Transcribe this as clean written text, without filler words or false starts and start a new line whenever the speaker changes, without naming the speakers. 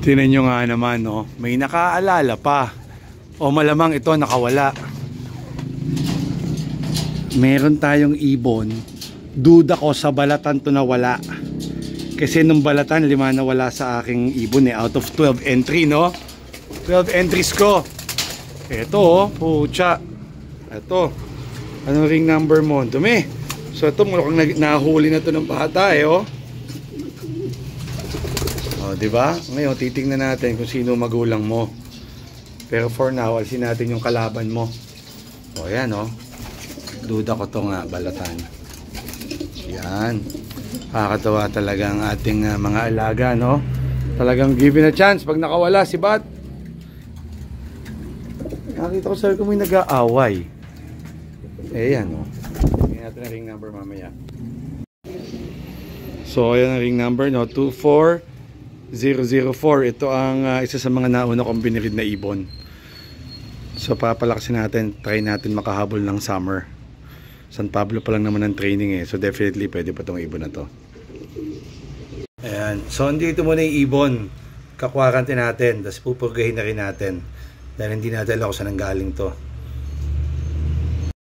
Tinan nyo nga naman, no? May nakaalala pa. O malamang ito nakawala. Meron tayong ibon. Duda ko sa balatan to nawala. Kasi nung balatan, 5 nawala sa aking ibon eh. Out of 12 entry, no? 12 entries ko. Ito, oh. Pucha. Ito. Anong ring number mo? Dumi. So ito, mukhang nahuli na to ng bata eh, oh. O, diba? Ngayon, titingnan natin kung sino magulang mo. Pero for now, alisin natin yung kalaban mo. O, yan, o. Duda ko to nga, balatan. Yan. Kakatawa talaga ang ating mga alaga, no? Talagang given a chance pag nakawala si Bat. Nakita ko sabi ko may nag-aaway. Eh, yan, o. Tingnan natin ang ring number mamaya. So, ayan ang ring number, no? 24004. Ito ang isa sa mga nauna kong binirid na ibon. So papalakasin natin, try natin makahabol ng summer. San Pablo pa lang naman ang training eh. So definitely pwede pa tong ibon na to. Ayan. So andito muna yung ibon. Kakwarantin natin. Tapos pupurgahin na rin natin. Dahil hindi natin alam kung saan ang galing to.